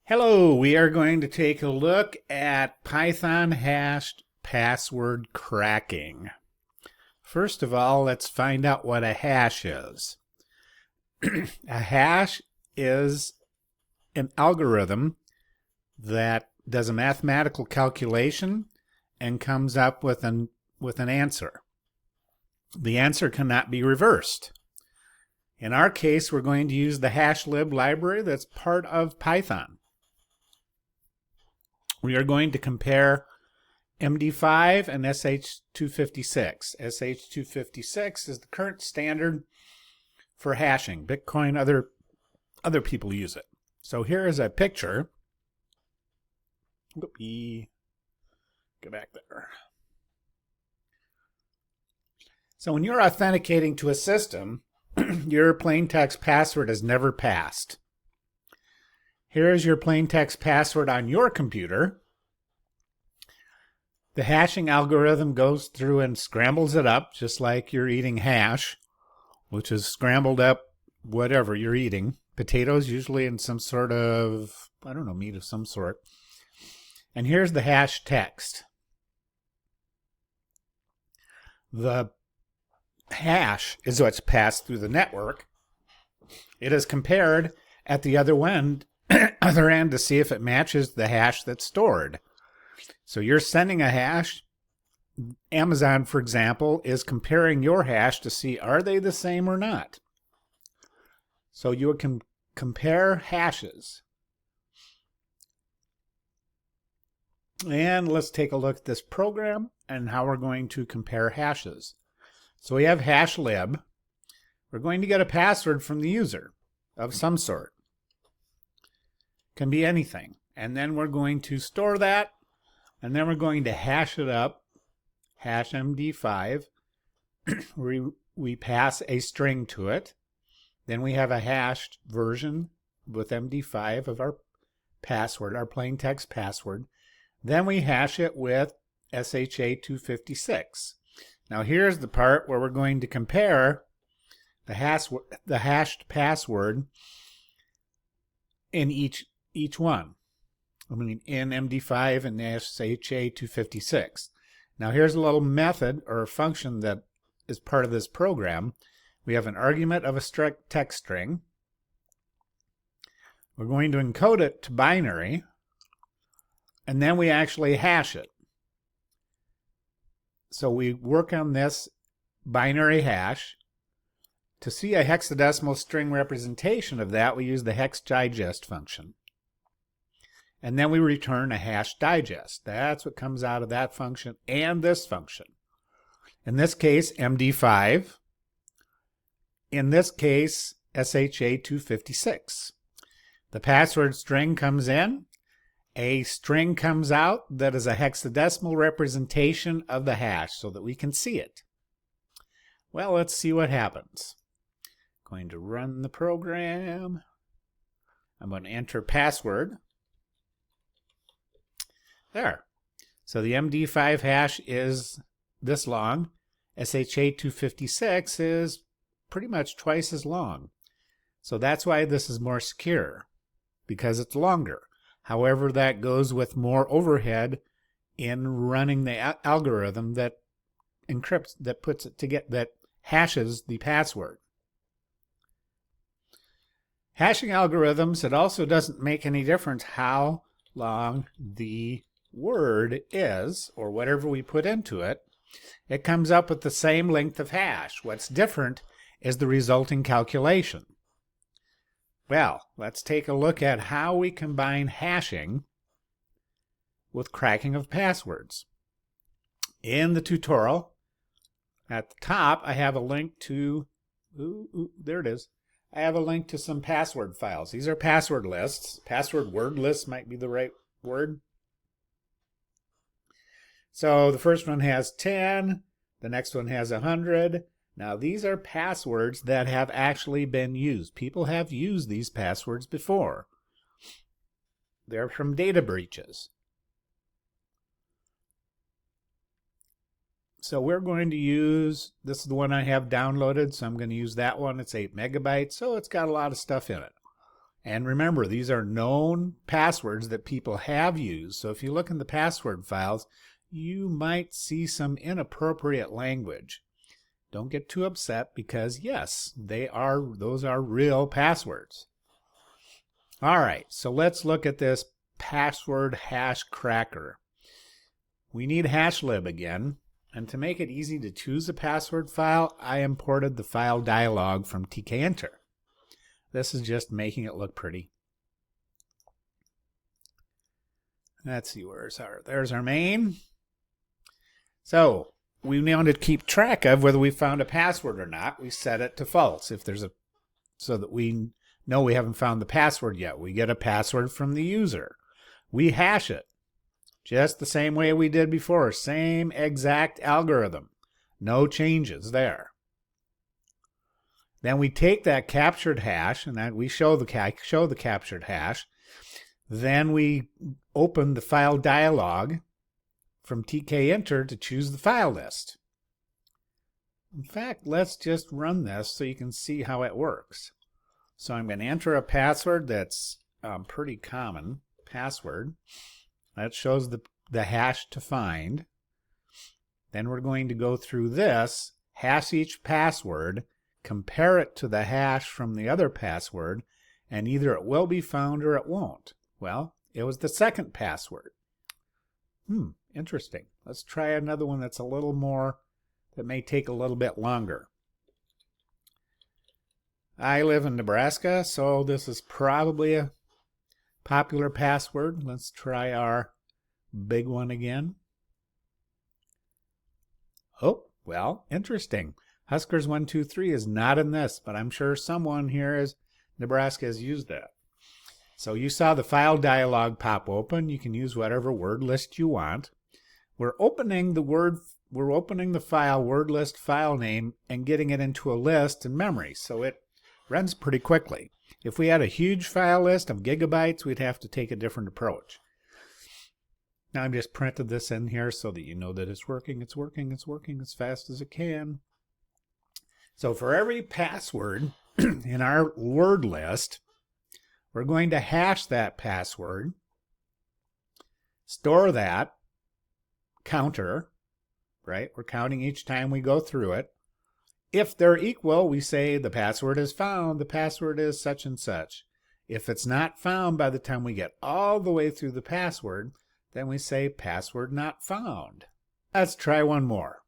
Hello, we are going to take a look at Python hashed password cracking. First of all, let's find out what a hash is. A hash is an algorithm that does a mathematical calculation and comes up with an answer. The answer cannot be reversed. In our case, we're going to use the hashlib library that's part of Python. We are going to compare MD5 and SH256. SH256 is the current standard for hashing. Bitcoin, other people use it. So here is a picture. Go back there. So when you're authenticating to a system, your plain text password is never passed. Here is your plain text password on your computer. The hashing algorithm goes through and scrambles it up, just like you're eating hash, which is scrambled up whatever you're eating. Potatoes, usually in some sort of, meat of some sort. And here's the hash text. The hash is what's passed through the network. It is compared at the other end to see if it matches the hash that's stored. So you're sending a hash. Amazon, for example, is comparing your hash to see are they the same or not. So you can compare hashes. And let's take a look at this program and how we're going to compare hashes. So we have hashlib. We're going to get a password from the user of some sort. Can be anything. And then we're going to store that, and then we're going to hash it up, hash MD5. we pass a string to it. Then we have a hashed version with MD5 of our password, our plain text password. Then we hash it with SHA-256. Now here's the part where we're going to compare the hashed password in each one. In MD5 and SHA-256. Now here's a little method or a function that is part of this program. We have an argument of a text string. We're going to encode it to binary, and then we actually hash it. So we work on this binary hash. To see a hexadecimal string representation of that, we use the hex digest function. And then we return a hash digest. That's what comes out of that function and this function. In this case, MD5. In this case, SHA-256. The password string comes in. A string comes out that is a hexadecimal representation of the hash so that we can see it. Well, let's see what happens. Going to run the program. I'm going to enter password. There. So the MD5 hash is this long. SHA-256 is pretty much twice as long. So that's why this is more secure, because it's longer. However, that goes with more overhead in running the algorithm that encrypts, that puts it together, that hashes the password. Hashing algorithms, it also doesn't make any difference how long the word is, or whatever we put into it. It comes up with the same length of hash. What's different is the resulting calculation. Well, let's take a look at how we combine hashing with cracking of passwords. In the tutorial, at the top, I have a link to, there it is. I have a link to some password files. These are password lists. Password word lists might be the right word. So the first one has 10, the next one has 100. Now these are passwords that have actually been used. People have used these passwords before. They're from data breaches. So we're going to use, this is the one I have downloaded, so I'm going to use that one. It's 8 megabytes, so it's got a lot of stuff in it. And remember, these are known passwords that people have used. So if you look in the password files, you might see some inappropriate language. Don't get too upset because yes, those are real passwords. All right, so let's look at this password hash cracker. We need hashlib again, and to make it easy to choose a password file, I imported the file dialog from tkinter. This is just making it look pretty. Let's see, there's our main. So we now need to keep track of whether we found a password or not. We set it to false so that we know we haven't found the password yet. We get a password from the user. We hash it just the same way we did before. Same exact algorithm. No changes there. Then we take that captured hash, and we show the captured hash. Then we open the file dialog from tkinter to choose the file list. In fact, let's just run this so you can see how it works. So I'm going to enter a password that's pretty common password. That shows the hash to find. Then we're going to go through this, hash each password, compare it to the hash from the other password, and either it will be found or it won't. Well, it was the second password. Interesting. Let's try another one that may take a little bit longer. I live in Nebraska, so this is probably a popular password. Let's try our big one again. Oh, well, interesting. Huskers123 is not in this, but I'm sure someone here in Nebraska has used that. So you saw the file dialog pop open. You can use whatever word list you want. We're opening the file word list file name and getting it into a list in memory, so it runs pretty quickly. If we had a huge file list of gigabytes, we'd have to take a different approach. Now I've just printed this in here so that you know that it's working as fast as it can. So for every password in our word list, we're going to hash that password, store that, counter, right? We're counting each time we go through it. If they're equal, we say the password is found, the password is such and such. If it's not found by the time we get all the way through the password, then we say password not found. Let's try one more.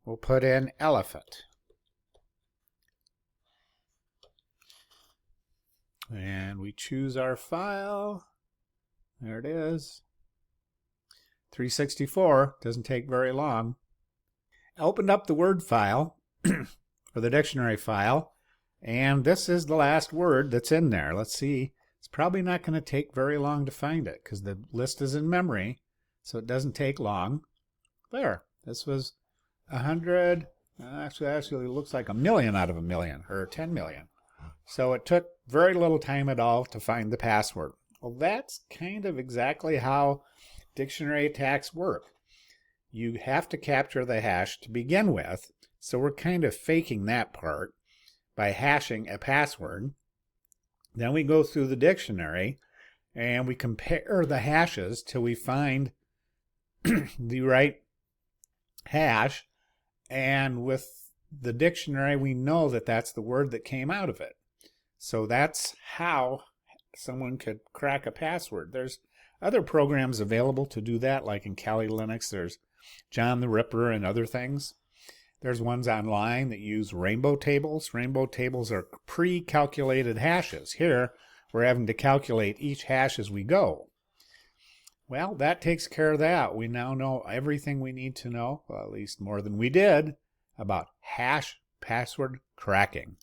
We'll put in elephant. And we choose our file. There it is. 364, doesn't take very long. I opened up the word file, or the dictionary file, and this is the last word that's in there. Let's see. It's probably not going to take very long to find it because the list is in memory, so it doesn't take long. There. This was 100. Actually, it looks like a million out of a million, or 10 million. So it took very little time at all to find the password. Well, that's kind of exactly how dictionary attacks work. You have to capture the hash to begin with, so we're kind of faking that part by hashing a password. Then we go through the dictionary and we compare the hashes till we find the right hash, and with the dictionary we know that that's the word that came out of it. So that's how someone could crack a password. There's other programs available to do that, like in Kali Linux, there's John the Ripper and other things. There's ones online that use rainbow tables. Rainbow tables are pre-calculated hashes. Here, we're having to calculate each hash as we go. Well, that takes care of that. We now know everything we need to know, well, at least more than we did, about hash password cracking.